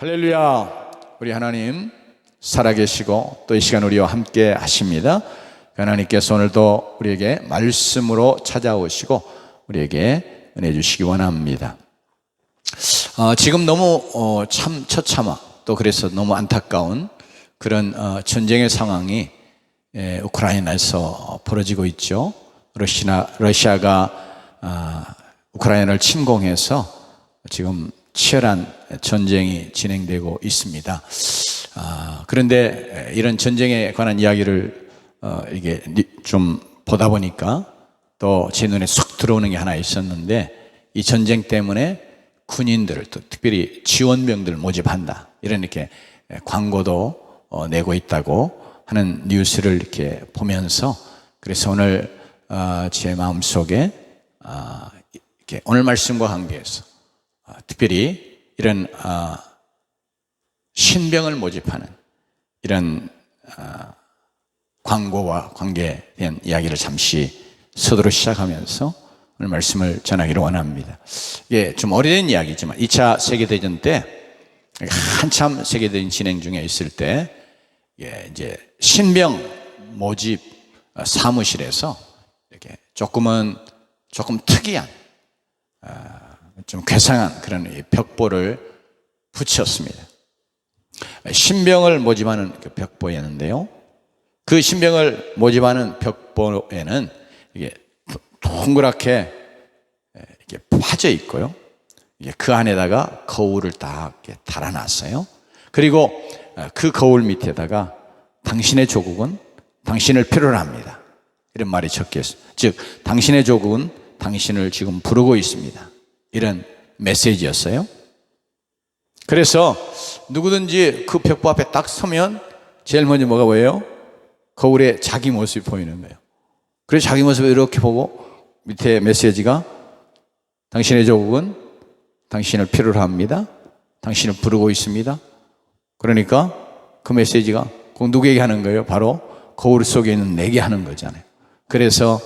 할렐루야. 우리 하나님 살아계시고 또 이 시간 우리와 함께 하십니다. 하나님께서 오늘도 우리에게 말씀으로 찾아오시고 우리에게 은혜 주시기 원합니다. 지금 너무 처참하 또 그래서 너무 안타까운 그런 전쟁의 상황이 우크라이나에서 벌어지고 있죠. 러시아가 우크라이나를 침공해서 지금 치열한 전쟁이 진행되고 있습니다. 그런데 이런 전쟁에 관한 이야기를 이게 좀 보다 보니까 또 제 눈에 쏙 들어오는 게 하나 있었는데, 이 전쟁 때문에 군인들을 또 특별히 지원병들을 모집한다, 이런 이렇게 광고도 내고 있다고 하는 뉴스를 이렇게 보면서, 그래서 오늘 제 마음속에 이렇게 오늘 말씀과 관계해서 특별히 이런 신병을 모집하는 이런 광고와 관계된 이야기를 잠시 서두로 시작하면서 오늘 말씀을 전하기를 원합니다. 이게 좀 오래된 이야기지만 2차 세계대전 때, 한참 세계대전 진행 중에 있을 때 이제 신병 모집 사무실에서 이렇게 조금 특이한 좀 괴상한 그런 벽보를 붙였습니다. 신병을 모집하는 그 벽보였는데요, 그 신병을 모집하는 벽보에는 이게 동그랗게 이렇게 파져 있고요, 그 안에다가 거울을 딱 달아놨어요. 그리고 그 거울 밑에다가 당신의 조국은 당신을 필요로 합니다, 이런 말이 적혀 있어요. 즉 당신의 조국은 당신을 지금 부르고 있습니다, 이런 메시지였어요. 그래서 누구든지 그 벽보 앞에 딱 서면 제일 먼저 뭐가 보여요? 거울에 자기 모습이 보이는 거예요. 그래서 자기 모습을 이렇게 보고 밑에 메시지가 당신의 조국은 당신을 필요로 합니다, 당신을 부르고 있습니다. 그러니까 그 메시지가 꼭 누구에게 하는 거예요? 바로 거울 속에 있는 내게 하는 거잖아요. 그래서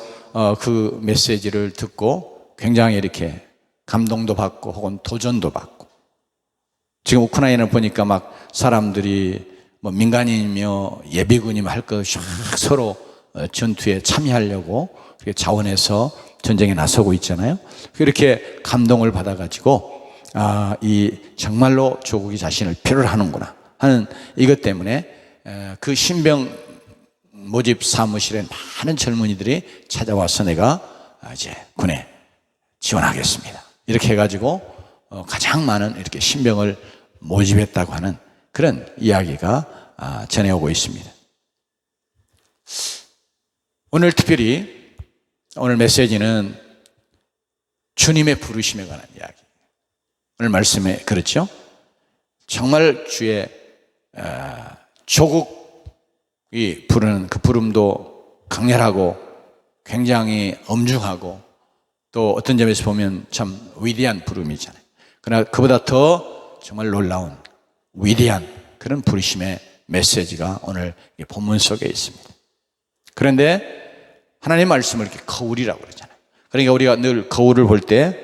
그 메시지를 듣고 굉장히 이렇게 감동도 받고 혹은 도전도 받고, 지금 우크라이나를 보니까 막 사람들이 뭐 민간인이며 예비군이며 할 것 없이 서로 전투에 참여하려고 자원해서 전쟁에 나서고 있잖아요. 이렇게 감동을 받아가지고 이 정말로 조국이 자신을 필요로 하는구나 하는 이것 때문에 그 신병 모집 사무실에 많은 젊은이들이 찾아와서 내가 이제 군에 지원하겠습니다, 이렇게 해가지고 가장 많은 이렇게 신병을 모집했다고 하는 그런 이야기가 전해오고 있습니다. 오늘 특별히 오늘 메시지는 주님의 부르심에 관한 이야기. 오늘 말씀에 그렇죠? 정말 주의 조국이 부르는 그 부름도 강렬하고 굉장히 엄중하고 또 어떤 점에서 보면 참 위대한 부름이잖아요. 그러나 그보다 더 정말 놀라운 위대한 그런 부르심의 메시지가 오늘 본문 속에 있습니다. 그런데 하나님 말씀을 이렇게 거울이라고 그러잖아요. 그러니까 우리가 늘 거울을 볼 때,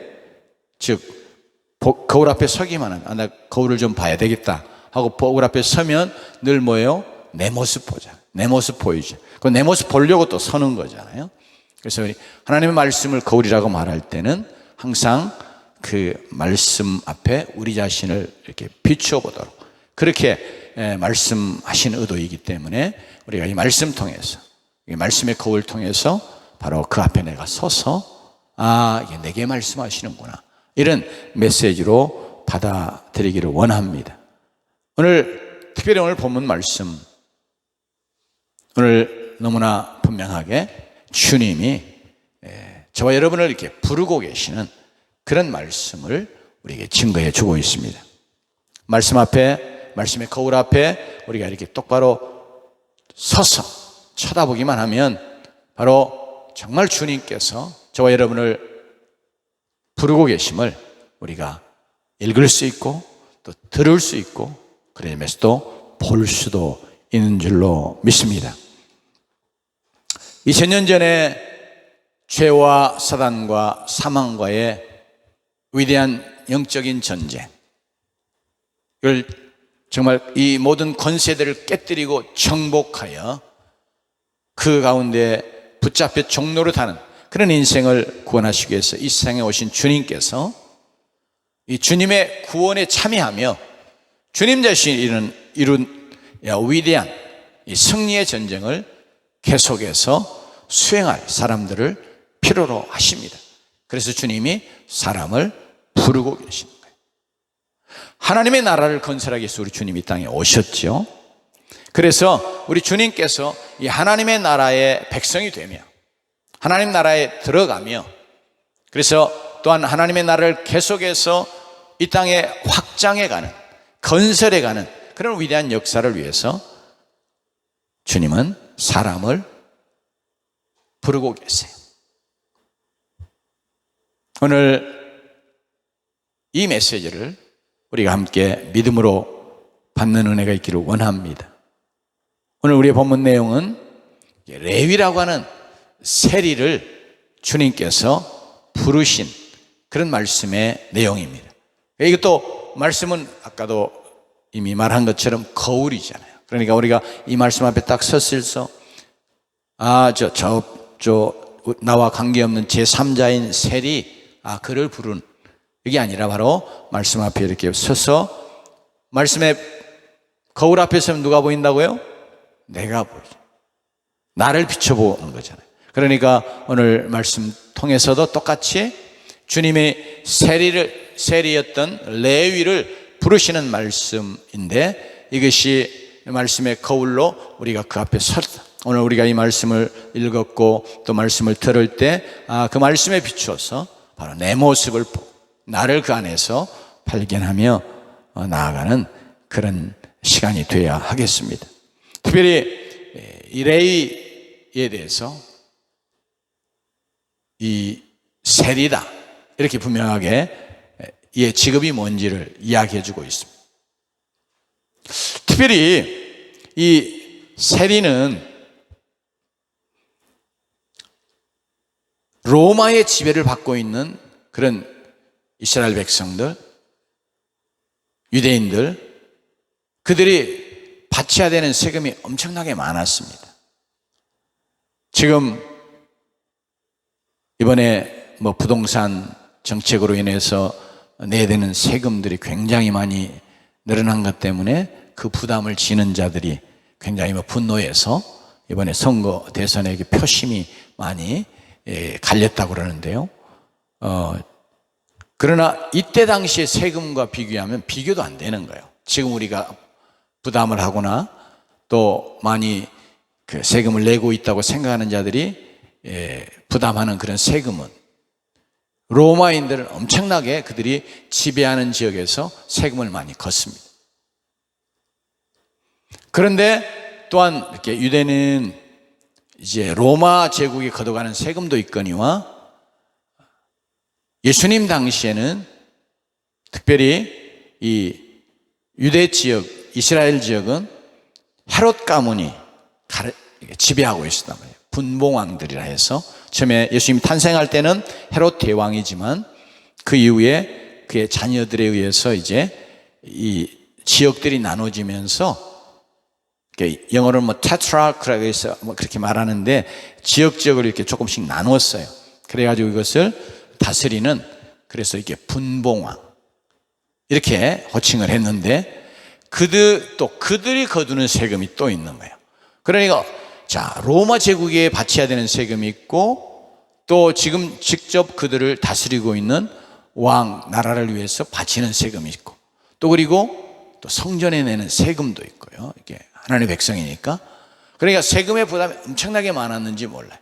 즉 거울 앞에 서기만 하면 나 거울을 좀 봐야 되겠다 하고 거울 앞에 서면 늘 뭐예요? 내 모습 보자, 내 모습 보이죠. 그 내 모습 보려고 또 서는 거잖아요. 그래서 우리 하나님의 말씀을 거울이라고 말할 때는 항상 그 말씀 앞에 우리 자신을 이렇게 비추어 보도록 그렇게 말씀하신 의도이기 때문에 우리가 이 말씀 통해서, 이 말씀의 거울 통해서 바로 그 앞에 내가 서서 이게 내게 말씀하시는구나, 이런 메시지로 받아들이기를 원합니다. 특별히 오늘 본문 말씀, 오늘 너무나 분명하게 주님이 저와 여러분을 이렇게 부르고 계시는 그런 말씀을 우리에게 증거해 주고 있습니다. 말씀 앞에, 말씀의 거울 앞에 우리가 이렇게 똑바로 서서 쳐다보기만 하면 바로 정말 주님께서 저와 여러분을 부르고 계심을 우리가 읽을 수 있고 또 들을 수 있고, 그러면서 또 볼 수도 있는 줄로 믿습니다. 2000년 전에 죄와 사단과 사망과의 위대한 영적인 전쟁을 정말 이 모든 권세들을 깨뜨리고 정복하여 그 가운데 붙잡혀 종로로 타는 그런 인생을 구원하시기 위해서 이 세상에 오신 주님께서 이 주님의 구원에 참여하며 주님 자신이 이룬 위대한 이 승리의 전쟁을 계속해서 수행할 사람들을 필요로 하십니다. 그래서 주님이 사람을 부르고 계시는 거예요. 하나님의 나라를 건설하기 위해서 우리 주님이 이 땅에 오셨죠. 그래서 우리 주님께서 이 하나님의 나라의 백성이 되며 하나님 나라에 들어가며 그래서 또한 하나님의 나라를 계속해서 이 땅에 확장해가는 건설해가는 그런 위대한 역사를 위해서 주님은 사람을 부르고 계세요. 오늘 이 메시지를 우리가 함께 믿음으로 받는 은혜가 있기를 원합니다. 오늘 우리의 본문 내용은 레위라고 하는 세리를 주님께서 부르신 그런 말씀의 내용입니다. 이것도 말씀은 아까도 이미 말한 것처럼 거울이잖아요. 그러니까 우리가 이 말씀 앞에 딱 섰을서 나와 관계없는 제3자인 셀이 그를 부른 이게 아니라 바로 말씀 앞에 이렇게 서서 말씀의 거울 앞에 서면 누가 보인다고요? 내가 보이죠. 나를 비춰보는 거잖아요. 그러니까 오늘 말씀 통해서도 똑같이 주님의 세리였던 레위를 부르시는 말씀인데 이것이 말씀의 거울로 우리가 그 앞에 섰다. 오늘 우리가 이 말씀을 읽었고 또 말씀을 들을 때 그 말씀에 비추어서 바로 내 모습을 보고 나를 그 안에서 발견하며 나아가는 그런 시간이 되어야 하겠습니다. 특별히 이 레위에 대해서 이 세리다 이렇게 분명하게 이의 직업이 뭔지를 이야기해 주고 있습니다. 특별히 이 세리는 로마의 지배를 받고 있는 그런 이스라엘 백성들, 유대인들, 그들이 바쳐야 되는 세금이 엄청나게 많았습니다. 지금 이번에 부동산 정책으로 인해서 내야 되는 세금들이 굉장히 많이 늘어난 것 때문에 그 부담을 지는 자들이 굉장히 분노해서 이번에 선거 대선에 표심이 많이 갈렸다고 그러는데요. 그러나 이때 당시의 세금과 비교하면 비교도 안 되는 거예요. 지금 우리가 부담을 하거나 또 많이 그 세금을 내고 있다고 생각하는 자들이 부담하는 그런 세금은 로마인들은 엄청나게 그들이 지배하는 지역에서 세금을 많이 걷습니다. 그런데 또한 이렇게 유대는 이제 로마 제국이 걷어가는 세금도 있거니와 예수님 당시에는 특별히 이 유대 지역, 이스라엘 지역은 헤롯 가문이 지배하고 있었단 말이에요. 분봉왕들이라 해서 처음에 예수님이 탄생할 때는 헤롯 대왕이지만 그 이후에 그의 자녀들에 의해서 이제 이 지역들이 나눠지면서 영어로는 테트라크라고 해서 그렇게 말하는데 지역을 이렇게 조금씩 나누었어요. 그래가지고 이것을 다스리는 그래서 이게 분봉왕 이렇게 호칭을 했는데 그들이 거두는 세금이 또 있는 거예요. 그러니까 로마 제국에 바쳐야 되는 세금이 있고 또 지금 직접 그들을 다스리고 있는 왕 나라를 위해서 바치는 세금이 있고 또 그리고 또 성전에 내는 세금도 있고요. 이게 하나님의 백성이니까 그러니까 세금의 부담이 엄청나게 많았는지 몰라요.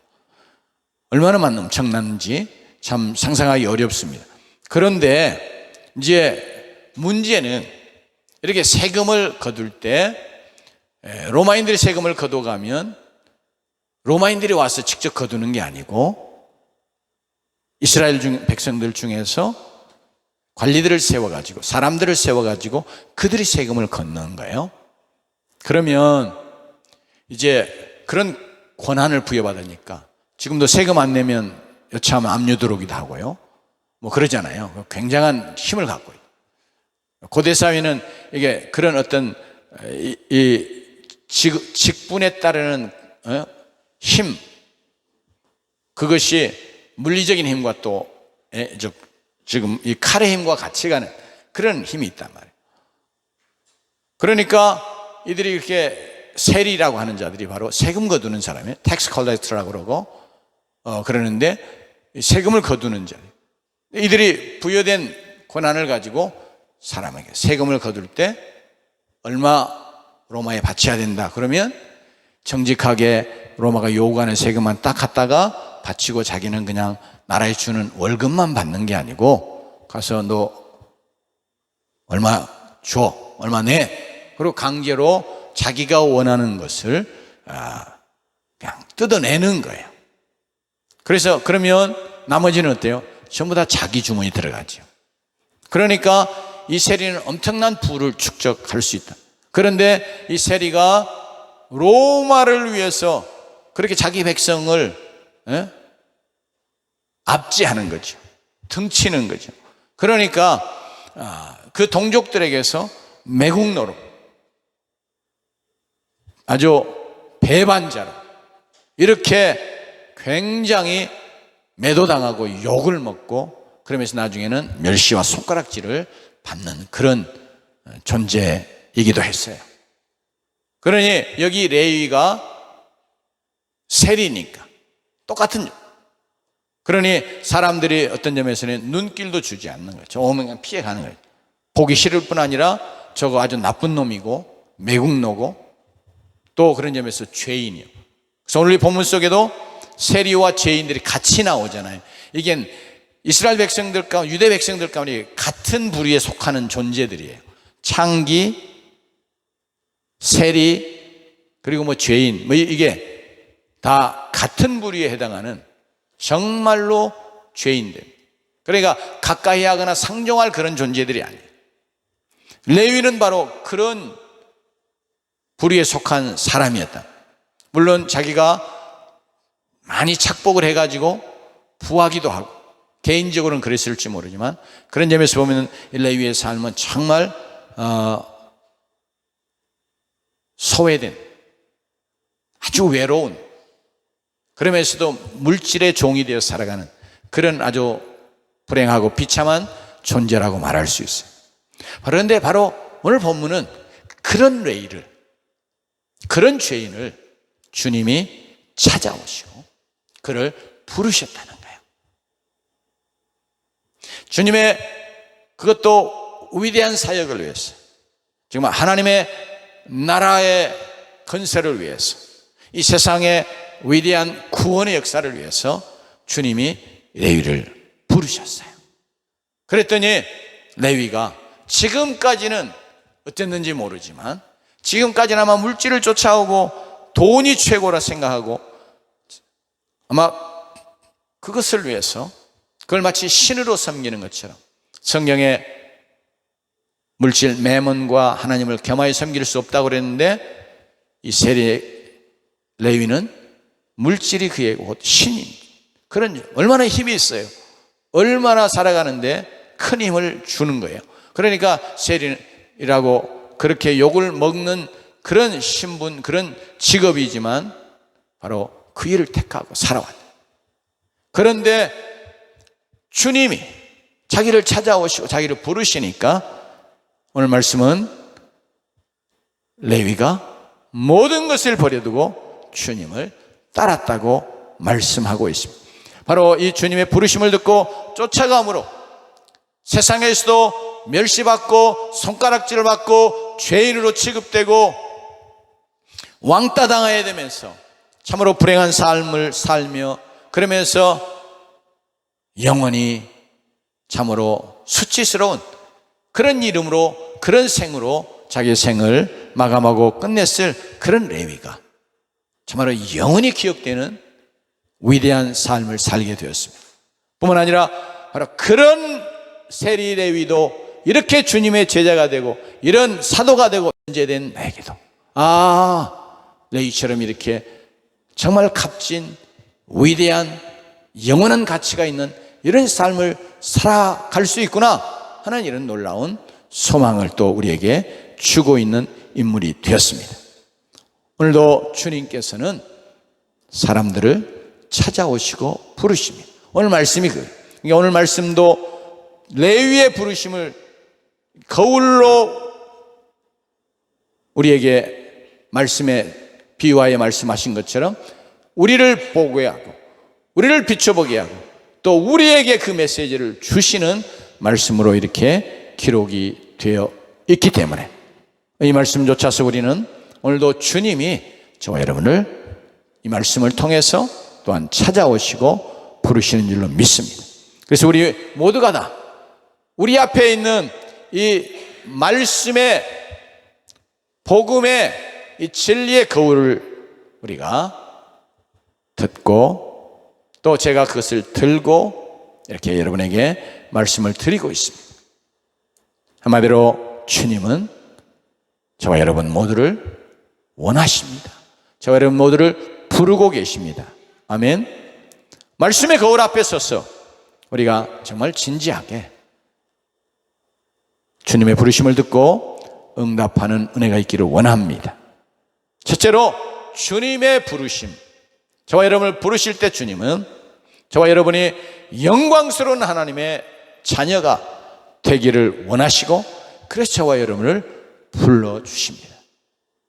얼마나 엄청났는지 참 상상하기 어렵습니다. 그런데 이제 문제는 이렇게 세금을 거둘 때 로마인들이 세금을 거둬가면 로마인들이 와서 직접 거두는 게 아니고 이스라엘 백성들 중에서 관리들을 세워가지고 사람들을 세워가지고 그들이 세금을 걷는 거예요. 그러면 이제 그런 권한을 부여받으니까 지금도 세금 안 내면 여차하면 압류 들어오기도 하고요. 그러잖아요. 굉장한 힘을 갖고 있어요. 고대 사회는 이게 그런 어떤 이 직분에 따르는 힘, 그것이 물리적인 힘과 또 지금 이 칼의 힘과 같이 가는 그런 힘이 있단 말이에요. 그러니까 이들이 이렇게 세리라고 하는 자들이 바로 세금 거두는 사람이에요. 텍스 컬렉터라고 그러고 그러는데 세금을 거두는 자. 이들이 부여된 권한을 가지고 사람에게 세금을 거둘 때 얼마 로마에 바쳐야 된다. 그러면 정직하게 로마가 요구하는 세금만 딱 갖다가 바치고 자기는 그냥 나라에 주는 월급만 받는 게 아니고 가서 너 얼마 줘, 얼마 내. 그리고 강제로 자기가 원하는 것을 그냥 뜯어내는 거예요. 그래서 그러면 나머지는 어때요? 전부 다 자기 주머니 들어가죠. 그러니까 이 세리는 엄청난 부를 축적할 수 있다. 그런데 이 세리가 로마를 위해서 그렇게 자기 백성을 압제하는 거죠. 등치는 거죠. 그러니까 그 동족들에게서 매국노로 아주 배반자로 이렇게 굉장히 매도당하고 욕을 먹고 그러면서 나중에는 멸시와 손가락질을 받는 그런 존재이기도 했어요. 그러니 여기 레위가 세리니까 똑같은, 그러니 사람들이 어떤 점에서는 눈길도 주지 않는 거예요. 저 오면 그냥 피해가는 거예요. 보기 싫을 뿐 아니라 저거 아주 나쁜 놈이고 매국노고 또 그런 점에서 죄인이요. 그래서 오늘 이 본문 속에도 세리와 죄인들이 같이 나오잖아요. 이게 이스라엘 백성들 가운데, 유대 백성들 가운데 같은 부류에 속하는 존재들이에요. 창기, 세리, 그리고 뭐 죄인, 뭐 이게 다 같은 부류에 해당하는 정말로 죄인들. 그러니까 가까이 하거나 상종할 그런 존재들이 아니에요. 레위는 바로 그런 부류에 속한 사람이었다. 물론 자기가 많이 착복을 해가지고 부하기도 하고 개인적으로는 그랬을지 모르지만 그런 점에서 보면 레위의 삶은 정말 소외된 아주 외로운, 그러면서도 물질의 종이 되어 살아가는 그런 아주 불행하고 비참한 존재라고 말할 수 있어요. 그런데 바로 오늘 본문은 그런 레위를, 그런 죄인을 주님이 찾아오시고 그를 부르셨다는 거예요. 주님의 그것도 위대한 사역을 위해서, 정말 하나님의 나라의 건설을 위해서, 이 세상의 위대한 구원의 역사를 위해서 주님이 레위를 부르셨어요. 그랬더니 레위가 지금까지는 어땠는지 모르지만 지금까지는 아마 물질을 쫓아오고 돈이 최고라 생각하고 아마 그것을 위해서 그걸 마치 신으로 섬기는 것처럼 성경에 물질 매몬과 하나님을 겸하여 섬길 수 없다고 그랬는데 이 세리 레위는 물질이 그의 곧 신인, 그런 얼마나 힘이 있어요. 얼마나 살아가는데 큰 힘을 주는 거예요. 그러니까 세리라고 그렇게 욕을 먹는 그런 신분, 그런 직업이지만 바로 그 일을 택하고 살아왔다. 그런데 주님이 자기를 찾아오시고 자기를 부르시니까 오늘 말씀은 레위가 모든 것을 버려두고 주님을 따랐다고 말씀하고 있습니다. 바로 이 주님의 부르심을 듣고 쫓아감으로 세상에서도 멸시받고 손가락질을 받고 죄인으로 취급되고 왕따 당해야 되면서 참으로 불행한 삶을 살며 그러면서 영원히 참으로 수치스러운 그런 이름으로, 그런 생으로 자기 생을 마감하고 끝냈을 그런 레위가 참으로 영원히 기억되는 위대한 삶을 살게 되었습니다. 뿐만 아니라 바로 그런 세리 레위도 이렇게 주님의 제자가 되고 이런 사도가 되고 존재된 나에게도 레위처럼 이렇게 정말 값진 위대한 영원한 가치가 있는 이런 삶을 살아갈 수 있구나 하는 이런 놀라운 소망을 또 우리에게 주고 있는 인물이 되었습니다. 오늘도 주님께서는 사람들을 찾아오시고 부르십니다. 오늘 말씀이 그래요. 그러니까 오늘 말씀도 레위의 부르심을 거울로 우리에게 말씀에 비유하여 말씀하신 것처럼 우리를 보게 하고 우리를 비춰보게 하고 또 우리에게 그 메시지를 주시는 말씀으로 이렇게 기록이 되어 있기 때문에 이 말씀 쫓아서 우리는 오늘도 주님이 저와 여러분을 이 말씀을 통해서 또한 찾아오시고 부르시는 줄로 믿습니다. 그래서 우리 모두가 다 우리 앞에 있는 이 말씀의 복음의 이 진리의 거울을 우리가 듣고 또 제가 그것을 들고 이렇게 여러분에게 말씀을 드리고 있습니다. 한마디로 주님은 저와 여러분 모두를 원하십니다. 저와 여러분 모두를 부르고 계십니다. 아멘. 말씀의 거울 앞에 서서 우리가 정말 진지하게 주님의 부르심을 듣고 응답하는 은혜가 있기를 원합니다. 첫째로 주님의 부르심. 저와 여러분을 부르실 때 주님은 저와 여러분이 영광스러운 하나님의 자녀가 되기를 원하시고 그래서 저와 여러분을 불러주십니다.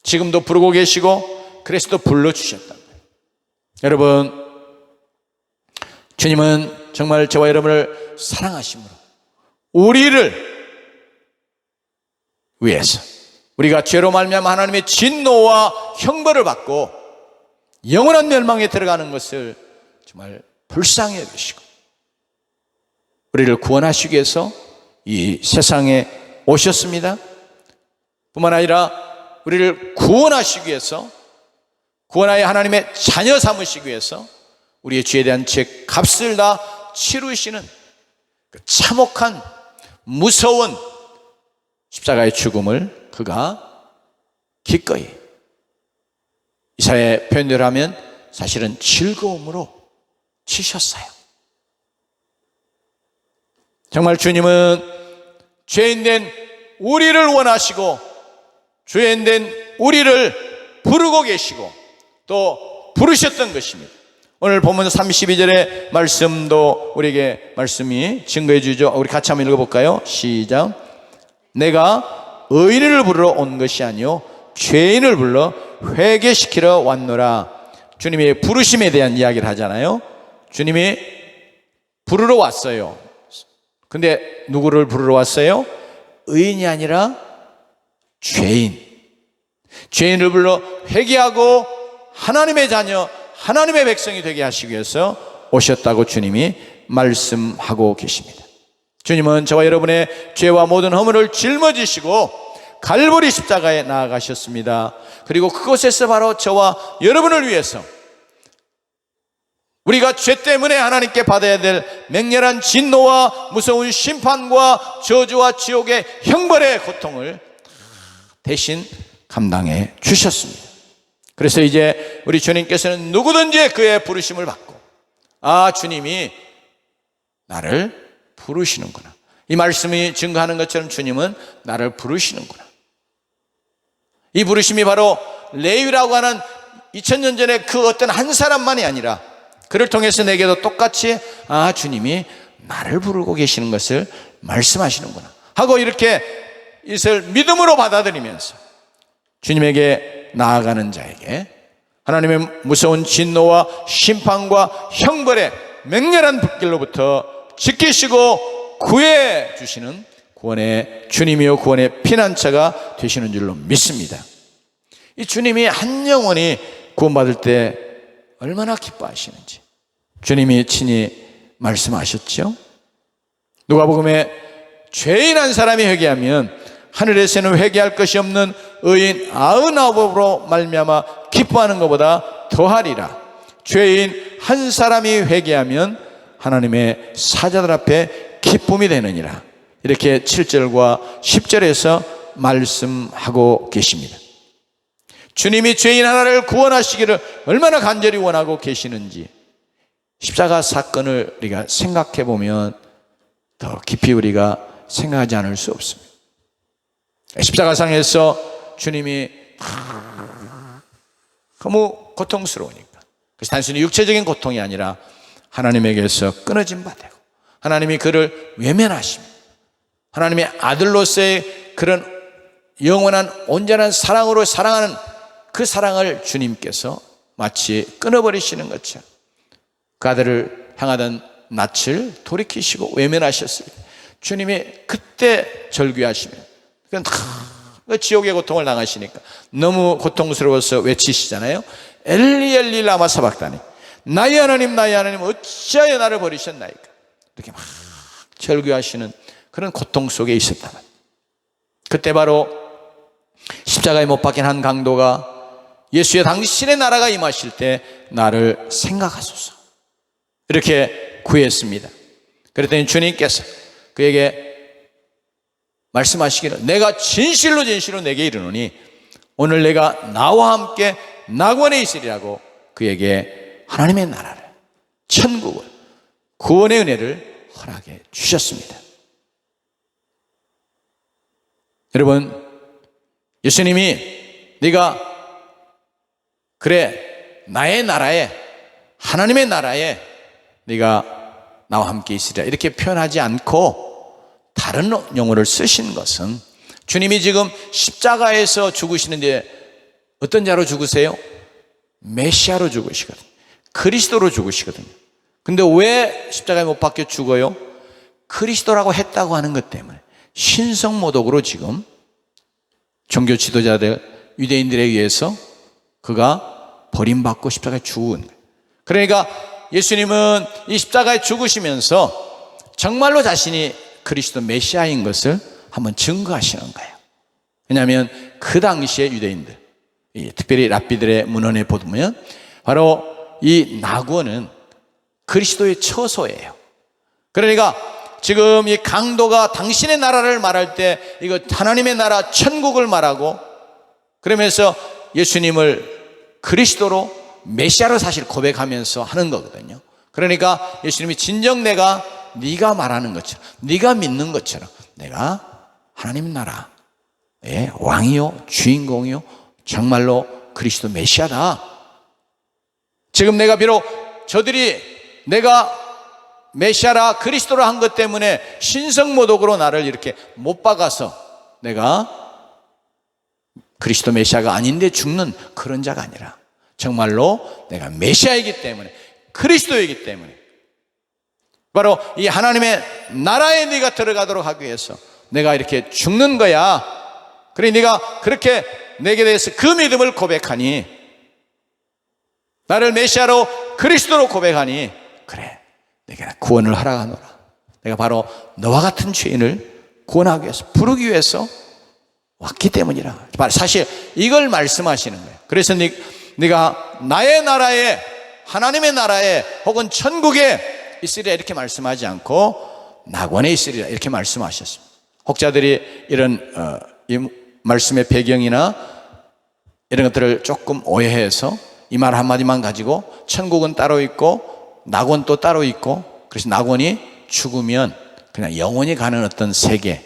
지금도 부르고 계시고 그래서 또 불러주셨답니다. 여러분, 주님은 정말 저와 여러분을 사랑하심으로 우리를 위해서 우리가 죄로 말미암아 하나님의 진노와 형벌을 받고 영원한 멸망에 들어가는 것을 정말 불쌍히 여기시고 우리를 구원하시기 위해서 이 세상에 오셨습니다. 뿐만 아니라 우리를 구원하시기 위해서 구원하여 하나님의 자녀 삼으시기 위해서 우리의 죄에 대한 죄 값을 다 치르시는 그 참혹한 무서운 십자가의 죽음을 그가 기꺼이 이사야의 표현대로 하면 사실은 즐거움으로 치셨어요. 정말 주님은 죄인된 우리를 원하시고 죄인된 우리를 부르고 계시고 또 부르셨던 것입니다. 오늘 본문 32절의 말씀도 우리에게 말씀이 증거해 주죠. 우리 같이 한번 읽어볼까요? 시작. 내가 의인을 부르러 온 것이 아니요 죄인을 불러 회개시키러 왔노라. 주님이 부르심에 대한 이야기를 하잖아요. 주님이 부르러 왔어요. 근데 누구를 부르러 왔어요? 의인이 아니라 죄인. 죄인을 불러 회개하고 하나님의 자녀, 하나님의 백성이 되게 하시기 위해서 오셨다고 주님이 말씀하고 계십니다. 주님은 저와 여러분의 죄와 모든 허물을 짊어지시고 갈보리 십자가에 나아가셨습니다. 그리고 그곳에서 바로 저와 여러분을 위해서 우리가 죄 때문에 하나님께 받아야 될 맹렬한 진노와 무서운 심판과 저주와 지옥의 형벌의 고통을 대신 감당해 주셨습니다. 그래서 이제 우리 주님께서는 누구든지 그의 부르심을 받고 아, 주님이 나를 부르시는구나. 이 말씀이 증거하는 것처럼 주님은 나를 부르시는구나. 이 부르심이 바로 레위라고 하는 2000년 전에 그 어떤 한 사람만이 아니라 그를 통해서 내게도 똑같이 아, 주님이 나를 부르고 계시는 것을 말씀하시는구나 하고 이렇게 이것을 믿음으로 받아들이면서 주님에게 나아가는 자에게 하나님의 무서운 진노와 심판과 형벌의 맹렬한 불길로부터 지키시고 구해 주시는 구원의 주님이요 구원의 피난처가 되시는 줄로 믿습니다. 이 주님이 한 영혼이 구원받을 때 얼마나 기뻐하시는지 주님이 친히 말씀하셨죠. 누가복음에 죄인 한 사람이 회개하면 하늘에서는 회개할 것이 없는 의인 99으로 말미암아 기뻐하는 것보다 더하리라. 죄인 한 사람이 회개하면 하나님의 사자들 앞에 기쁨이 되느니라. 이렇게 7절과 10절에서 말씀하고 계십니다. 주님이 죄인 하나를 구원하시기를 얼마나 간절히 원하고 계시는지 십자가 사건을 우리가 생각해 보면 더 깊이 우리가 생각하지 않을 수 없습니다. 십자가상에서 주님이 너무 고통스러우니까, 그래서 단순히 육체적인 고통이 아니라 하나님에게서 끊어진 바 되고 하나님이 그를 외면하시며 하나님의 아들로서의 그런 영원한 온전한 사랑으로 사랑하는 그 사랑을 주님께서 마치 끊어버리시는 것처럼 그 아들을 향하던 낯을 돌이키시고 외면하셨을 때 주님이 그때 절규하시며, 그 지옥의 고통을 당하시니까 너무 고통스러워서 외치시잖아요. 엘리 엘리 라마 사박다니, 나의 하나님 나의 하나님 어찌하여 나를 버리셨나이까. 이렇게 막 절규하시는 그런 고통 속에 있었단 말이에요. 그때 바로 십자가에 못 박힌 한 강도가 예수의 당신의 나라가 임하실 때 나를 생각하소서 이렇게 구했습니다. 그랬더니 주님께서 그에게 말씀하시기를, 내가 진실로 진실로 내게 이르노니 오늘 내가 나와 함께 낙원에 있으리라고 그에게 하나님의 나라를, 천국을, 구원의 은혜를 허락해 주셨습니다. 여러분, 예수님이 네가 그래 나의 나라에, 하나님의 나라에 네가 나와 함께 있으리라 이렇게 표현하지 않고 다른 용어를 쓰신 것은, 주님이 지금 십자가에서 죽으시는데 어떤 자로 죽으세요? 메시아로 죽으시거든요. 그리스도로 죽으시거든요. 근데 왜 십자가에 못 박혀 죽어요? 그리스도라고 했다고 하는 것 때문에 신성모독으로 지금 종교 지도자들, 유대인들에 의해서 그가 버림받고 십자가에 죽은 거예요. 그러니까 예수님은 이 십자가에 죽으시면서 정말로 자신이 그리스도 메시아인 것을 한번 증거하시는 거예요. 왜냐하면 그 당시에 유대인들, 특별히 랍비들의 문헌에 보면 바로 이 낙원은 그리스도의 처소예요. 그러니까 지금 이 강도가 당신의 나라를 말할 때 이거 하나님의 나라 천국을 말하고, 그러면서 예수님을 그리스도로 메시아로 사실 고백하면서 하는 거거든요. 그러니까 예수님이 진정 내가 네가 말하는 것처럼, 네가 믿는 것처럼 내가 하나님 나라의 왕이요 주인공이요 정말로 그리스도 메시아다. 지금 내가 비록 저들이 내가 메시아라 그리스도라 한 것 때문에 신성모독으로 나를 이렇게 못 박아서 내가 그리스도 메시아가 아닌데 죽는 그런 자가 아니라 정말로 내가 메시아이기 때문에, 그리스도이기 때문에 바로 이 하나님의 나라에 네가 들어가도록 하기 위해서 내가 이렇게 죽는 거야. 그래 네가 그렇게 내게 대해서 그 믿음을 고백하니, 나를 메시아로 그리스도로 고백하니, 그래 내가 구원을 허락하노라. 내가 바로 너와 같은 죄인을 구원하기 위해서, 부르기 위해서 왔기 때문이라. 사실 이걸 말씀하시는 거예요. 그래서 네가 나의 나라에, 하나님의 나라에 혹은 천국에 있으리라 이렇게 말씀하지 않고 낙원에 있으리라 이렇게 말씀하셨습니다. 혹자들이 이런 이 말씀의 배경이나 이런 것들을 조금 오해해서 이 말 한마디만 가지고 천국은 따로 있고 낙원 또 따로 있고, 그래서 낙원이 죽으면 그냥 영원히 가는 어떤 세계,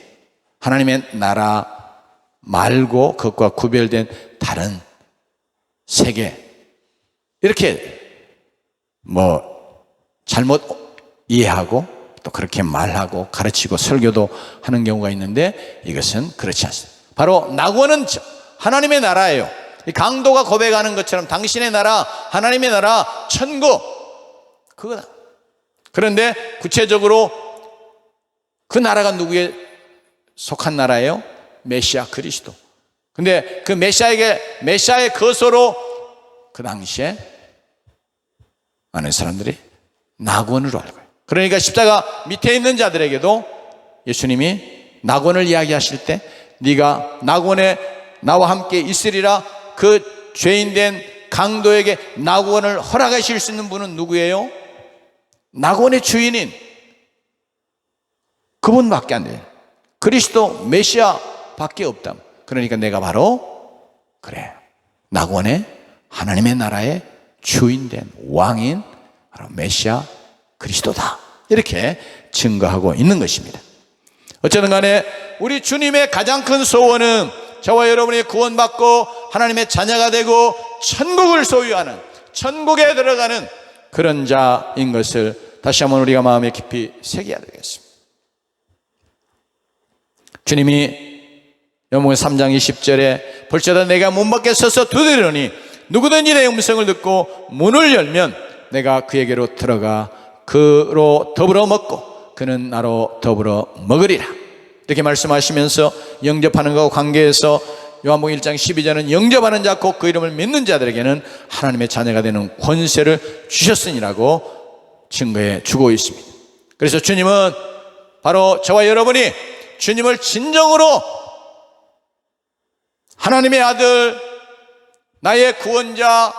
하나님의 나라 말고 그것과 구별된 다른 세계, 이렇게 잘못 이해하고 또 그렇게 말하고 가르치고 설교도 하는 경우가 있는데, 이것은 그렇지 않습니다. 바로 낙원은 하나님의 나라예요. 이 강도가 고백하는 것처럼 당신의 나라, 하나님의 나라, 천국, 그거다. 그런데 구체적으로 그 나라가 누구에 속한 나라예요? 메시아 그리스도. 근데 그 메시아의 거소로 그 당시에 많은 사람들이 낙원으로 알고요. 그러니까 십자가 밑에 있는 자들에게도 예수님이 낙원을 이야기하실 때 네가 낙원에 나와 함께 있으리라, 그 죄인된 강도에게 낙원을 허락하실 수 있는 분은 누구예요? 낙원의 주인인 그분밖에 안 돼요. 그리스도 메시아 밖에 없다. 그러니까 내가 바로 그래 낙원의 하나님의 나라의 주인된 왕인 바로 메시아 그리스도다, 이렇게 증거하고 있는 것입니다. 어쨌든 간에 우리 주님의 가장 큰 소원은 저와 여러분이 구원받고 하나님의 자녀가 되고 천국을 소유하는, 천국에 들어가는 그런 자인 것을 다시 한번 우리가 마음에 깊이 새겨야 되겠습니다. 주님이 요한복음 3장 20절에 볼지어다 내가 문 밖에 서서 두드리노니 누구든지 내 음성을 듣고 문을 열면 내가 그에게로 들어가 그로 더불어 먹고 그는 나로 더불어 먹으리라. 이렇게 말씀하시면서 영접하는 것과 관계에서 요한복음 1장 12절은 영접하는 자 곧 그 이름을 믿는 자들에게는 하나님의 자녀가 되는 권세를 주셨으니라고 증거해 주고 있습니다. 그래서 주님은 바로 저와 여러분이 주님을 진정으로 하나님의 아들, 나의 구원자,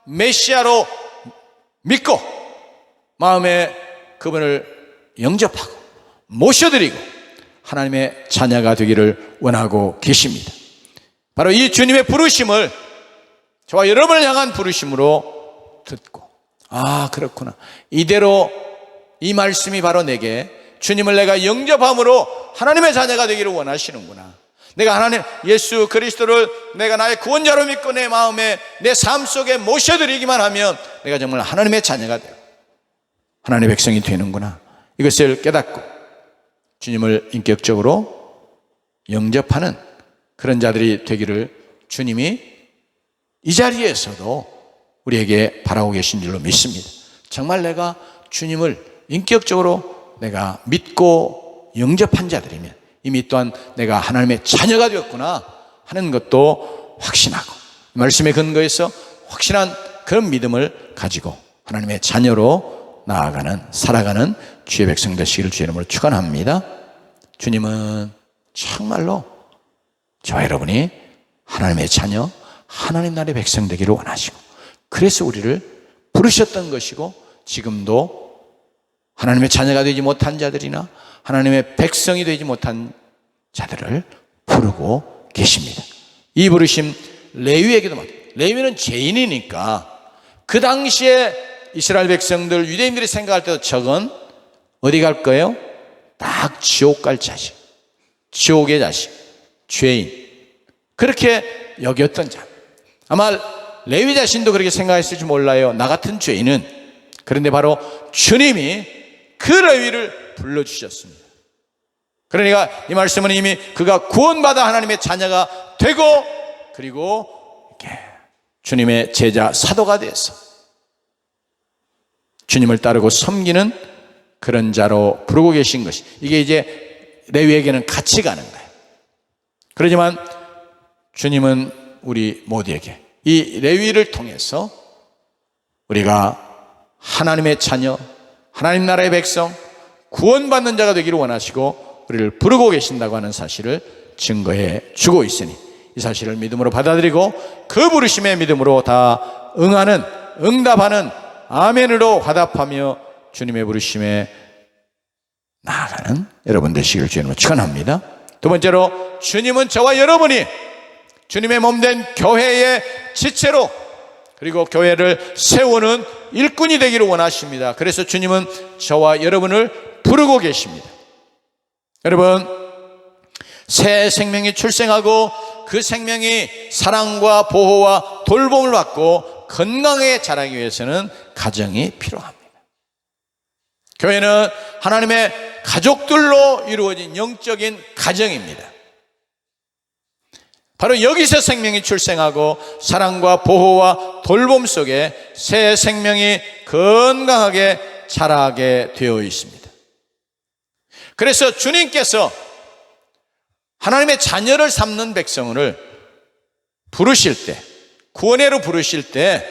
메시아로 믿고 마음에 그분을 영접하고 모셔드리고 하나님의 자녀가 되기를 원하고 계십니다. 바로 이 주님의 부르심을 저와 여러분을 향한 부르심으로 듣고, 아 그렇구나, 이대로 이 말씀이 바로 내게 주님을 내가 영접함으로 하나님의 자녀가 되기를 원하시는구나. 내가 하나님 예수 그리스도를 내가 나의 구원자로 믿고 내 마음에 내 삶 속에 모셔드리기만 하면 내가 정말 하나님의 자녀가 되고 하나님의 백성이 되는구나. 이것을 깨닫고 주님을 인격적으로 영접하는 그런 자들이 되기를 주님이 이 자리에서도 우리에게 바라고 계신 줄로 믿습니다. 정말 내가 주님을 인격적으로 내가 믿고 영접한 자들이면 이미 또한 내가 하나님의 자녀가 되었구나 하는 것도 확신하고 이 말씀의 근거에서 확신한 그런 믿음을 가지고 하나님의 자녀로 나아가는, 살아가는 주의 백성 되시기를 주의 이름으로 축원합니다. 주님은 정말로 저와 여러분이 하나님의 자녀, 하나님 나라의 백성 되기를 원하시고 그래서 우리를 부르셨던 것이고 지금도 하나님의 자녀가 되지 못한 자들이나 하나님의 백성이 되지 못한 자들을 부르고 계십니다. 이 부르심 레위에게도 맡겨요. 레위는 죄인이니까 그 당시에 이스라엘 백성들, 유대인들이 생각할 때도 저건 어디 갈 거예요? 딱 지옥 갈 자식, 지옥의 자식, 죄인, 그렇게 여겼던 자. 아마 레위 자신도 그렇게 생각했을지 몰라요. 나 같은 죄인은. 그런데 바로 주님이 그 레위를 불러주셨습니다. 그러니까 이 말씀은 이미 그가 구원받아 하나님의 자녀가 되고 그리고 이렇게 주님의 제자 사도가 돼서 주님을 따르고 섬기는 그런 자로 부르고 계신 것이, 이게 이제 레위에게는 같이 가는 거예요. 그렇지만 주님은 우리 모두에게 이 레위를 통해서 우리가 하나님의 자녀, 하나님 나라의 백성, 구원받는 자가 되기를 원하시고 우리를 부르고 계신다고 하는 사실을 증거해 주고 있으니 이 사실을 믿음으로 받아들이고 그 부르심의 믿음으로 다 응하는, 응답하는 아멘으로 화답하며 주님의 부르심에 나아가는 여러분 되시기를 주님으로 축원합니다. 두 번째로, 주님은 저와 여러분이 주님의 몸된 교회의 지체로 그리고 교회를 세우는 일꾼이 되기를 원하십니다. 그래서 주님은 저와 여러분을 부르고 계십니다. 여러분, 새 생명이 출생하고 그 생명이 사랑과 보호와 돌봄을 받고 건강하게 자라기 위해서는 가정이 필요합니다. 교회는 하나님의 가족들로 이루어진 영적인 가정입니다. 바로 여기서 생명이 출생하고 사랑과 보호와 돌봄 속에 새 생명이 건강하게 자라게 되어 있습니다. 그래서 주님께서 하나님의 자녀를 삼는 백성을 부르실 때, 구원회로 부르실 때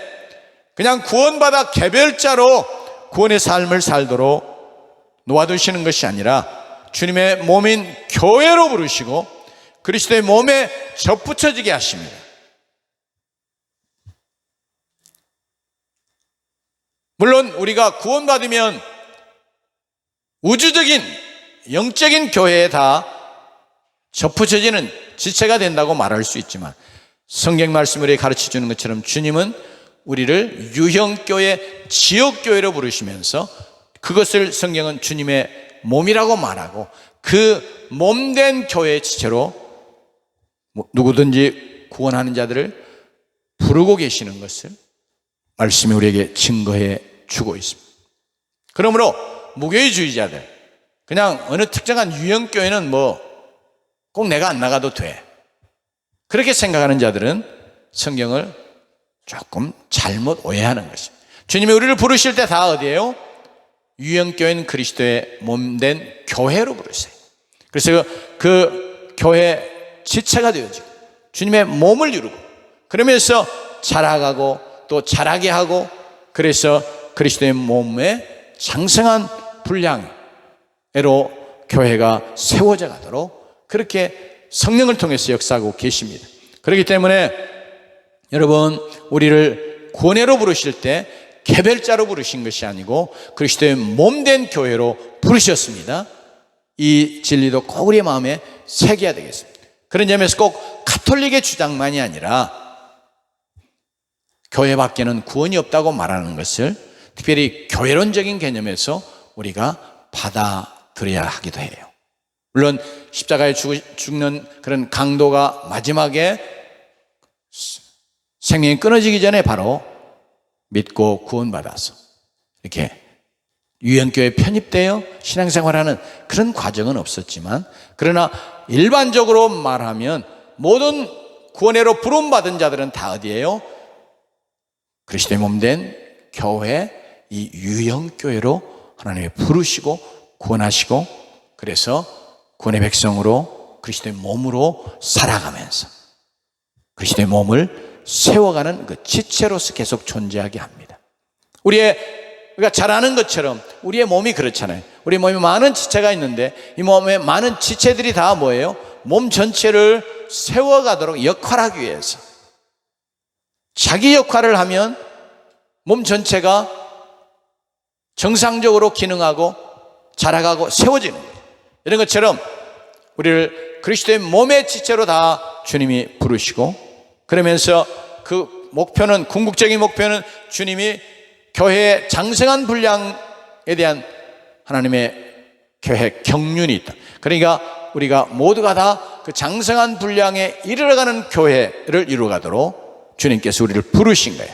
그냥 구원받아 개별자로 구원의 삶을 살도록 놓아두시는 것이 아니라 주님의 몸인 교회로 부르시고 그리스도의 몸에 접붙여지게 하십니다. 물론 우리가 구원받으면 우주적인 영적인 교회에 다 접붙여지는 지체가 된다고 말할 수 있지만 성경 말씀을 가르쳐주는 것처럼 주님은 우리를 유형교회, 지역교회로 부르시면서 그것을 성경은 주님의 몸이라고 말하고 그 몸된 교회의 지체로 누구든지 구원하는 자들을 부르고 계시는 것을 말씀이 우리에게 증거해 주고 있습니다. 그러므로 무교회주의자들, 그냥 어느 특정한 유형교회는 꼭 내가 안 나가도 돼, 그렇게 생각하는 자들은 성경을 조금 잘못 오해하는 것입니다. 주님이 우리를 부르실 때 다 어디예요? 유형교회는 그리스도의 몸된 교회로 부르세요. 그래서 그 교회 지체가 되어지고 주님의 몸을 이루고, 그러면서 자라가고 또 자라게 하고, 그래서 그리스도의 몸의 장성한 분량으로 교회가 세워져 가도록 그렇게 성령을 통해서 역사하고 계십니다. 그렇기 때문에 여러분, 우리를 구원회로 부르실 때 개별자로 부르신 것이 아니고 그리스도의 몸된 교회로 부르셨습니다. 이 진리도 꼭 우리의 마음에 새겨야 되겠습니다. 그런 점에서 꼭 가톨릭의 주장만이 아니라 교회 밖에는 구원이 없다고 말하는 것을 특별히 교회론적인 개념에서 우리가 받아들여야 하기도 해요. 물론 십자가에 죽는 그런 강도가 마지막에 생명이 끊어지기 전에 바로 믿고 구원받아서 이렇게 유형교회에 편입되어 신앙생활하는 그런 과정은 없었지만, 그러나 일반적으로 말하면 모든 구원회로 부름받은 자들은 다 어디예요? 그리스도의 몸된 교회, 이 유형교회로 하나님이 부르시고 구원하시고, 그래서 구원의 백성으로 그리스도의 몸으로 살아가면서 그리스도의 몸을 세워가는 그 지체로서 계속 존재하게 합니다. 우리가 잘 아는 것처럼 우리의 몸이 그렇잖아요. 우리 몸에 많은 지체가 있는데 이 몸에 많은 지체들이 다 뭐예요? 몸 전체를 세워가도록 역할하기 위해서 자기 역할을 하면 몸 전체가 정상적으로 기능하고 자라가고 세워지는 거예요. 이런 것처럼 우리를 그리스도의 몸의 지체로 다 주님이 부르시고, 그러면서 그 목표는, 궁극적인 목표는 주님이 교회의 장성한 분량에 대한 하나님의 계획, 경륜이 있다. 그러니까 우리가 모두가 다 그 장성한 분량에 이르러가는 교회를 이루어가도록 주님께서 우리를 부르신 거예요.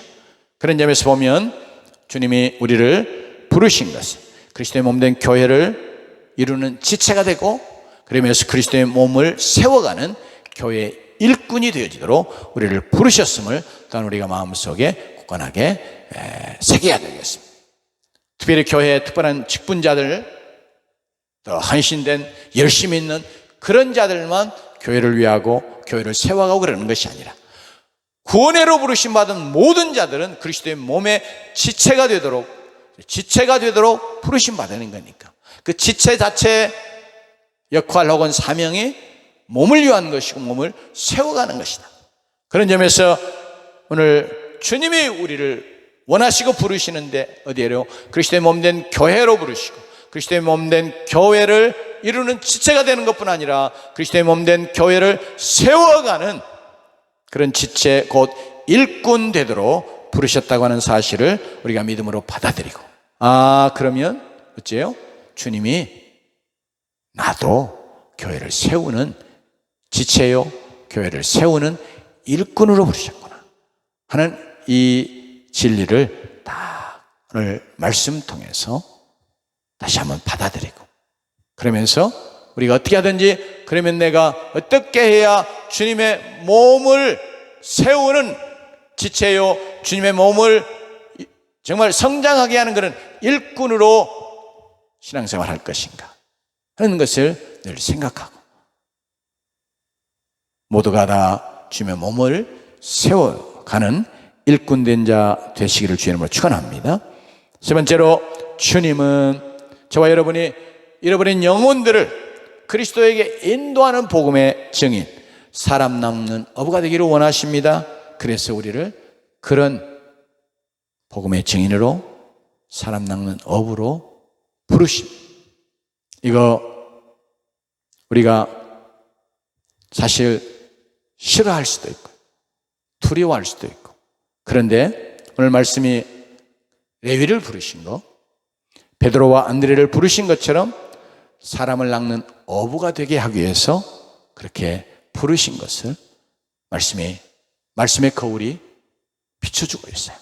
그런 점에서 보면 주님이 우리를 부르신 것은 그리스도의 몸된 교회를 이루는 지체가 되고, 그러면서 그리스도의 몸을 세워가는 교회의 일꾼이 되어지도록 우리를 부르셨음을 또한 우리가 마음속에 굳건하게 새겨야 되겠습니다. 특별히 교회의 특별한 직분자들, 또 헌신된 열심히 있는 그런 자들만 교회를 위하고 교회를 세워가고 그러는 것이 아니라 구원회로 부르심 받은 모든 자들은 그리스도의 몸의 지체가 되도록 부르심 받는 거니까, 그 지체 자체의 역할 혹은 사명이 몸을 위한 것이고 몸을 세워가는 것이다. 그런 점에서 오늘 주님이 우리를 원하시고 부르시는데 어디에요? 그리스도의 몸된 교회로 부르시고 그리스도의 몸된 교회를 이루는 지체가 되는 것뿐 아니라 그리스도의 몸된 교회를 세워가는 그런 지체, 곧 일꾼 되도록 부르셨다고 하는 사실을 우리가 믿음으로 받아들이고, 그러면 어째요? 주님이 나도 교회를 세우는 지체요, 교회를 세우는 일꾼으로 부르셨구나 하는 이 진리를 다 오늘 말씀 통해서 다시 한번 받아들이고, 그러면서 우리가 어떻게 하든지, 그러면 내가 어떻게 해야 주님의 몸을 세우는 지체요, 주님의 몸을 정말 성장하게 하는 그런 일꾼으로 신앙생활 할 것인가 하는 것을 늘 생각하고, 모두가 다 주님의 몸을 세워가는 일꾼된 자 되시기를 주의 이름으로 축원합니다. 세 번째로, 주님은 저와 여러분이 잃어버린 영혼들을 그리스도에게 인도하는 복음의 증인, 사람 남는 어부가 되기를 원하십니다. 그래서 우리를 그런 복음의 증인으로, 사람 낚는 어부로 부르십니다. 이거 우리가 사실 싫어할 수도 있고 두려워할 수도 있고, 그런데 오늘 말씀이 레위를 부르신 거, 베드로와 안드레를 부르신 것처럼 사람을 낚는 어부가 되게 하기 위해서 그렇게 부르신 것을 말씀의 거울이 비춰주고 있어요.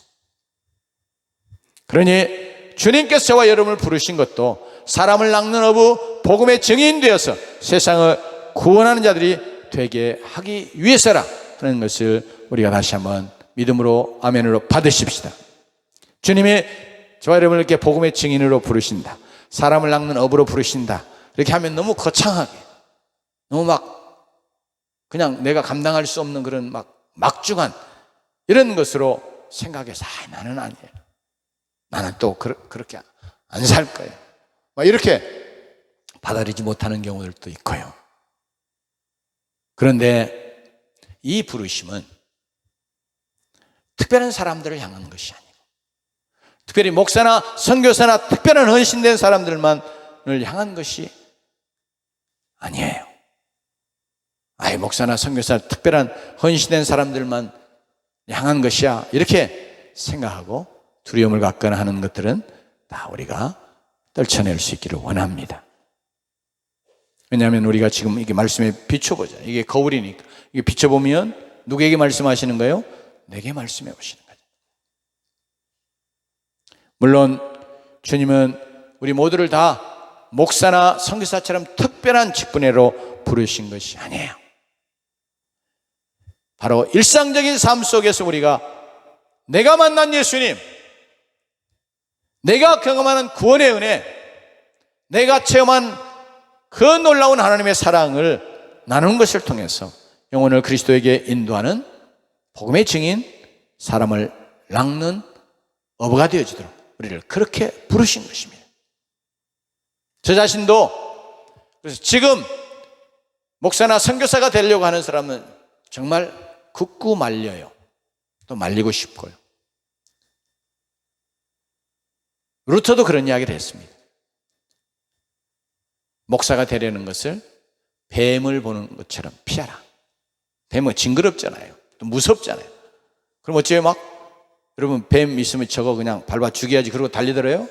그러니 주님께서 저와 여러분을 부르신 것도 사람을 낚는 어부, 복음의 증인되어서 세상을 구원하는 자들이 되게 하기 위해서라 하는 것을 우리가 다시 한번 믿음으로 아멘으로 받으십시다. 주님이 저와 여러분을 이렇게 복음의 증인으로 부르신다, 사람을 낚는 어부로 부르신다, 이렇게 하면 너무 거창하게, 너무 막 그냥 내가 감당할 수 없는 그런 막중한 이런 것으로 생각해서 나는 아니에요, 나는 또 그렇게 안 살 거예요, 이렇게 받아들이지 못하는 경우들도 있고요. 그런데 이 부르심은 특별한 사람들을 향한 것이 아니고, 특별히 목사나 선교사나 특별한 헌신된 사람들만을 향한 것이 아니에요. 목사나 선교사 특별한 헌신된 사람들만 향한 것이야, 이렇게 생각하고 두려움을 갖거나 하는 것들은 다 우리가 떨쳐낼 수 있기를 원합니다. 왜냐하면 우리가 지금 이게 말씀에 비춰보자. 이게 거울이니까 이게 비춰보면 누구에게 말씀하시는 거예요? 내게 말씀해 오시는 거죠. 물론 주님은 우리 모두를 다 목사나 선교사처럼 특별한 직분으로 부르신 것이 아니에요. 바로 일상적인 삶 속에서 우리가 내가 만난 예수님, 내가 경험하는 구원의 은혜, 내가 체험한 그 놀라운 하나님의 사랑을 나누는 것을 통해서 영혼을 그리스도에게 인도하는 복음의 증인, 사람을 낚는 어부가 되어지도록 우리를 그렇게 부르신 것입니다. 저 자신도 그래서 지금 목사나 선교사가 되려고 하는 사람은 정말 굳고 말려요. 또 말리고 싶고요. 루터도 그런 이야기를 했습니다. 목사가 되려는 것을 뱀을 보는 것처럼 피하라. 뱀은 징그럽잖아요. 또 무섭잖아요. 그럼 어째요? 여러분 뱀 있으면 저거 그냥 밟아 죽여야지 그러고 달리더래요?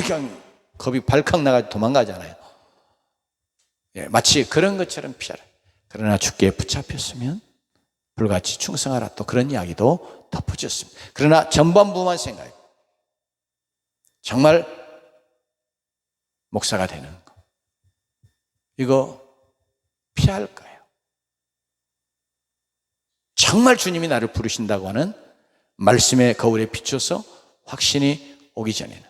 그냥 겁이 발칵 나가지고 도망가잖아요. 마치 그런 것처럼 피하라. 그러나 주께 붙잡혔으면 불같이 충성하라. 또 그런 이야기도 덧붙였습니다. 그러나 전반부만 생각해요. 정말 목사가 되는 거, 이거 피할 거예요. 정말 주님이 나를 부르신다고 하는 말씀의 거울에 비춰서 확신이 오기 전에는,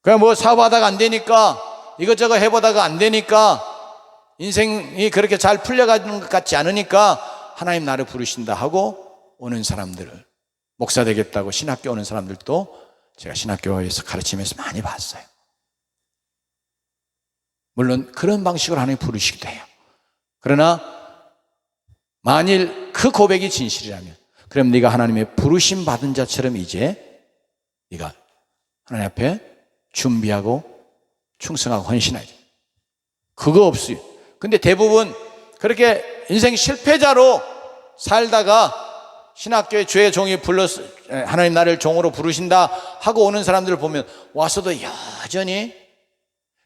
그냥 사업하다가 안 되니까, 이것저것 해보다가 안 되니까, 인생이 그렇게 잘 풀려가는 것 같지 않으니까 하나님 나를 부르신다 하고 오는 사람들을, 목사 되겠다고 신학교 오는 사람들도 제가 신학교에서 가르치면서 많이 봤어요. 물론 그런 방식으로 하나님 부르시기도 해요. 그러나 만일 그 고백이 진실이라면, 그럼 네가 하나님의 부르심 받은 자처럼 이제 네가 하나님 앞에 준비하고 충성하고 헌신하지. 그거 없어요. 근데 대부분 그렇게 인생 실패자로 살다가 신학교에 주의 종이 불러서 하나님 나를 종으로 부르신다 하고 오는 사람들을 보면 와서도 여전히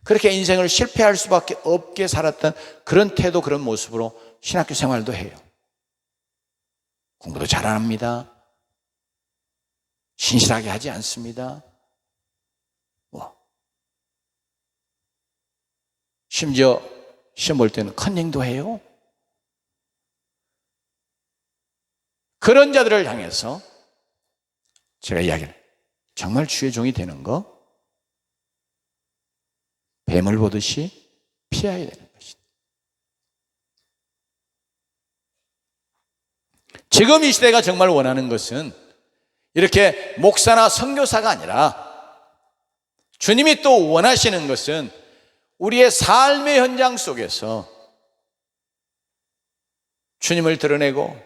그렇게 인생을 실패할 수밖에 없게 살았던 그런 태도, 그런 모습으로 신학교 생활도 해요. 공부도 잘 안 합니다. 신실하게 하지 않습니다. 심지어 시험 볼 때는 컨닝도 해요. 그런 자들을 향해서 제가 이야기를, 정말 주의 종이 되는 거 뱀을 보듯이 피해야 되는 것이다. 지금 이 시대가 정말 원하는 것은 이렇게 목사나 선교사가 아니라, 주님이 또 원하시는 것은 우리의 삶의 현장 속에서 주님을 드러내고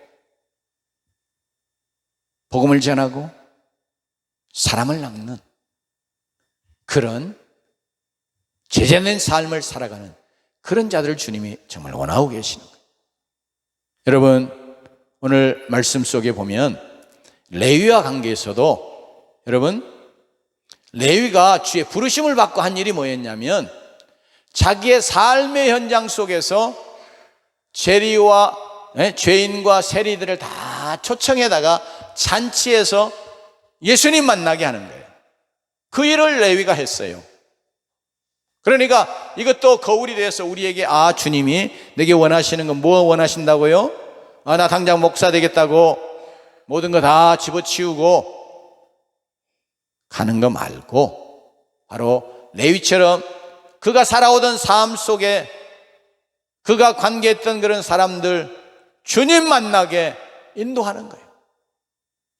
복음을 전하고 사람을 낚는 그런 제자된 삶을 살아가는 그런 자들을 주님이 정말 원하고 계시는 거예요. 여러분, 오늘 말씀 속에 보면 레위와 관계에서도, 여러분, 레위가 주의 부르심을 받고 한 일이 뭐였냐면 자기의 삶의 현장 속에서 죄인과 세리들을 다 초청해다가 잔치에서 예수님 만나게 하는 거예요. 그 일을 레위가 했어요. 그러니까 이것도 거울이 되어서 우리에게 주님이 내게 원하시는 건 뭐 원하신다고요? 나 당장 목사 되겠다고 모든 거 다 집어치우고 가는 거 말고 바로 레위처럼 그가 살아오던 삶 속에 그가 관계했던 그런 사람들 주님 만나게 인도하는 거예요.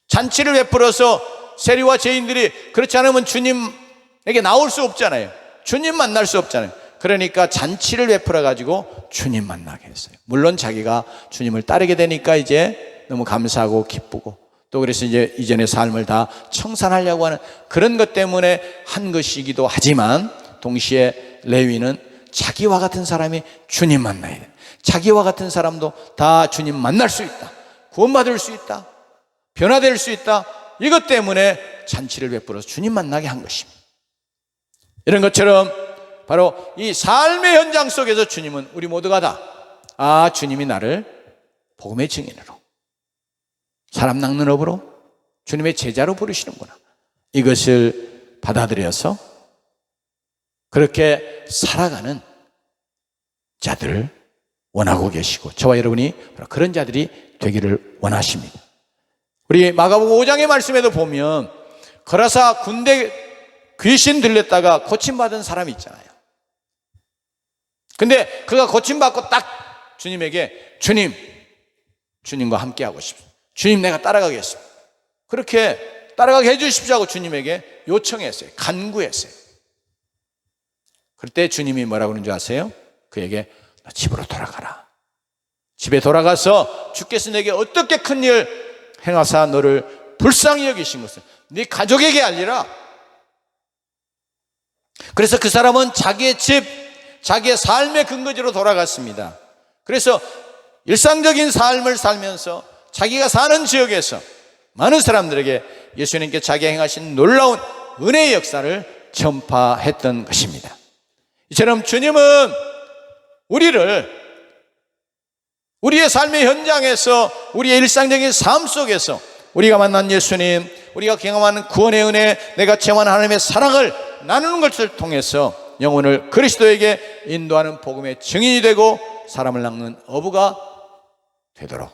잔치를 베풀어서 세리와 죄인들이 그렇지 않으면 주님에게 나올 수 없잖아요. 주님 만날 수 없잖아요. 그러니까 잔치를 베풀어 가지고 주님 만나게 했어요. 물론 자기가 주님을 따르게 되니까 이제 너무 감사하고 기쁘고 또 그래서 이제 이전의 삶을 다 청산하려고 하는 그런 것 때문에 한 것이기도 하지만 동시에 레위는 자기와 같은 사람이 주님 만나야 돼. 자기와 같은 사람도 다 주님 만날 수 있다. 구원받을 수 있다. 변화될 수 있다. 이것 때문에 잔치를 베풀어서 주님 만나게 한 것입니다. 이런 것처럼 바로 이 삶의 현장 속에서 주님은 우리 모두가 다 주님이 나를 복음의 증인으로 사람 낚는 업으로 주님의 제자로 부르시는구나. 이것을 받아들여서 그렇게 살아가는 자들을 원하고 계시고 저와 여러분이 바로 그런 자들이 되기를 원하십니다. 우리 마가복음 5장의 말씀에도 보면 거라사 군대 귀신 들렸다가 고침받은 사람이 있잖아요. 근데 그가 고침받고 딱 주님에게 주님과 함께하고 싶습니다. 주님 내가 따라가겠습니다. 그렇게 따라가게 해주십시오 하고 주님에게 요청했어요. 간구했어요. 그때 주님이 뭐라고 그러는 줄 아세요? 그에게 너 집으로 돌아가라. 집에 돌아가서 주께서 내게 어떻게 큰 일 행하사 너를 불쌍히 여기신 것을 네 가족에게 알리라. 그래서 그 사람은 자기의 집, 자기의 삶의 근거지로 돌아갔습니다. 그래서 일상적인 삶을 살면서 자기가 사는 지역에서 많은 사람들에게 예수님께 자기가 행하신 놀라운 은혜의 역사를 전파했던 것입니다. 이처럼 주님은 우리의 삶의 현장에서 우리의 일상적인 삶 속에서 우리가 만난 예수님, 우리가 경험하는 구원의 은혜, 내가 체험한 하나님의 사랑을 나누는 것을 통해서 영혼을 그리스도에게 인도하는 복음의 증인이 되고 사람을 낚는 어부가 되도록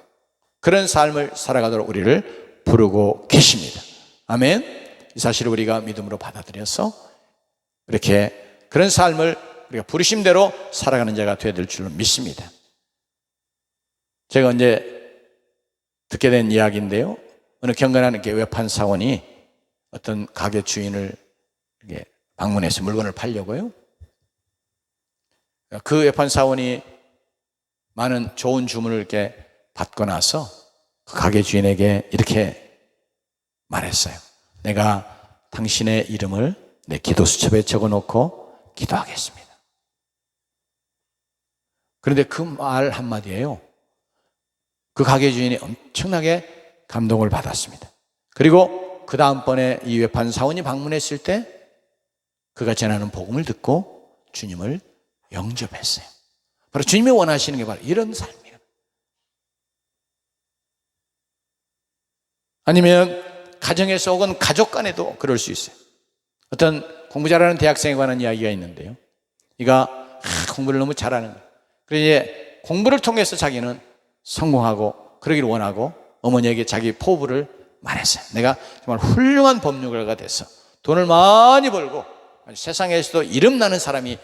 그런 삶을 살아가도록 우리를 부르고 계십니다. 아멘. 이 사실을 우리가 믿음으로 받아들여서 이렇게 그런 삶을 우리가 부르심대로 살아가는 자가 되어야 될 줄로 믿습니다. 제가 언제 듣게 된 이야기인데요. 어느 경건하는 외판 사원이 어떤 가게 주인을 방문해서 물건을 팔려고요. 그 외판 사원이 많은 좋은 주문을 이렇게 받고 나서 그 가게 주인에게 이렇게 말했어요. 내가 당신의 이름을 내 기도 수첩에 적어놓고 기도하겠습니다. 그런데 그 말 한마디예요. 그 가게 주인이 엄청나게 감동을 받았습니다. 그리고 그 다음번에 이 외판 사원이 방문했을 때 그가 전하는 복음을 듣고 주님을 영접했어요. 바로 주님이 원하시는 게 바로 이런 삶이에요. 아니면 가정에서 혹은 가족 간에도 그럴 수 있어요. 어떤 공부 잘하는 대학생에 관한 이야기가 있는데요. 이가 공부를 너무 잘하는 거예요. 그래서 이제 공부를 통해서 자기는 성공하고 그러기를 원하고 어머니에게 자기 포부를 말했어요. 내가 정말 훌륭한 법률가가 돼서 돈을 많이 벌고 세상에서도 이름 나는 사람이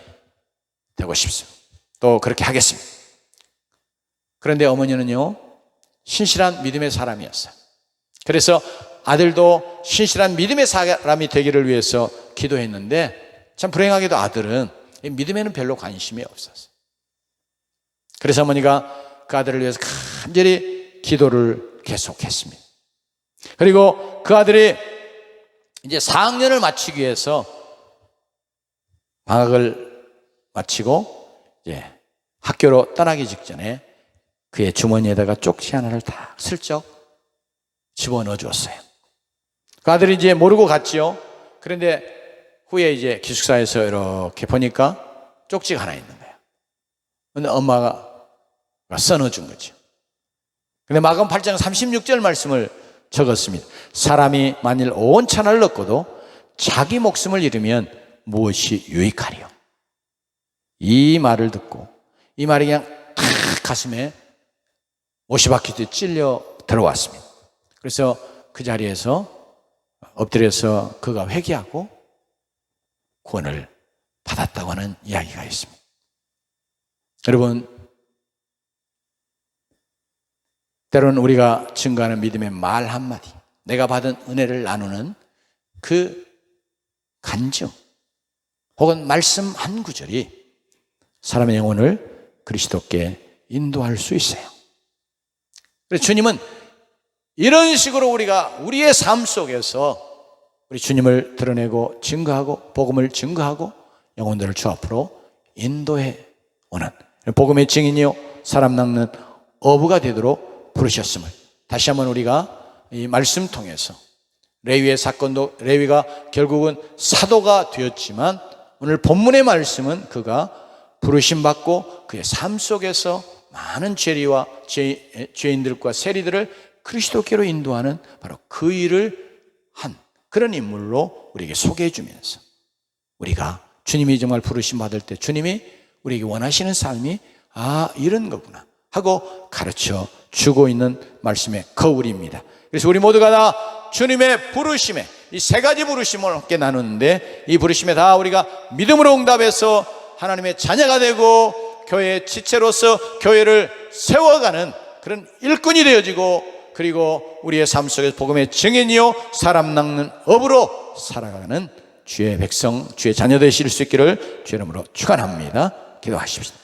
되고 싶습니다. 또 그렇게 하겠습니다. 그런데 어머니는요, 신실한 믿음의 사람이었어요. 그래서 아들도 신실한 믿음의 사람이 되기를 위해서 기도했는데 참 불행하게도 아들은 믿음에는 별로 관심이 없었어요. 그래서 어머니가 그 아들을 위해서 간절히 기도를 계속했습니다. 그리고 그 아들이 이제 4학년을 마치기 위해서 방학을 마치고 이제 학교로 떠나기 직전에 그의 주머니에다가 쪽지 하나를 다 슬쩍 집어넣어 주었어요. 그 아들이 이제 모르고 갔지요. 그런데 후에 이제 기숙사에서 이렇게 보니까 쪽지가 하나 있는 거예요. 근데 엄마가 써넣어준 거죠. 근데 마감 8장 36절 말씀을 적었습니다. 사람이 만일 온 천하를 얻고도 자기 목숨을 잃으면 무엇이 유익하리요? 이 말을 듣고 이 말이 그냥 탁 가슴에 못이 박히듯 찔려 들어왔습니다. 그래서 그 자리에서 엎드려서 그가 회개하고 구원을 받았다고 하는 이야기가 있습니다. 여러분, 때로는 우리가 증거하는 믿음의 말 한마디, 내가 받은 은혜를 나누는 그 간증 혹은 말씀 한 구절이 사람의 영혼을 그리스도께 인도할 수 있어요. 그래서 주님은 이런 식으로 우리가 우리의 삶 속에서 우리 주님을 드러내고 증거하고 복음을 증거하고 영혼들을 주 앞으로 인도해 오는 복음의 증인이요 사람 낚는 어부가 되도록 부르셨음을 다시 한번 우리가 이 말씀 통해서 레위의 사건도 레위가 결국은 사도가 되었지만 오늘 본문의 말씀은 그가 부르심받고 그의 삶 속에서 많은 죄리와 죄인들과 세리들을 그리스도께로 인도하는 바로 그 일을 한 그런 인물로 우리에게 소개해 주면서 우리가 주님이 정말 부르심 받을 때 주님이 우리에게 원하시는 삶이 이런 거구나 하고 가르쳐 주고 있는 말씀의 거울입니다. 그래서 우리 모두가 다 주님의 부르심에 이 세 가지 부르심을 함께 나누는데 이 부르심에 다 우리가 믿음으로 응답해서 하나님의 자녀가 되고 교회의 지체로서 교회를 세워가는 그런 일꾼이 되어지고 그리고 우리의 삶 속에서 복음의 증인이요 사람 낚는 업으로 살아가는 주의 백성, 주의 자녀 되실 수 있기를 주의 이름으로 축원합니다. 기도하십시오.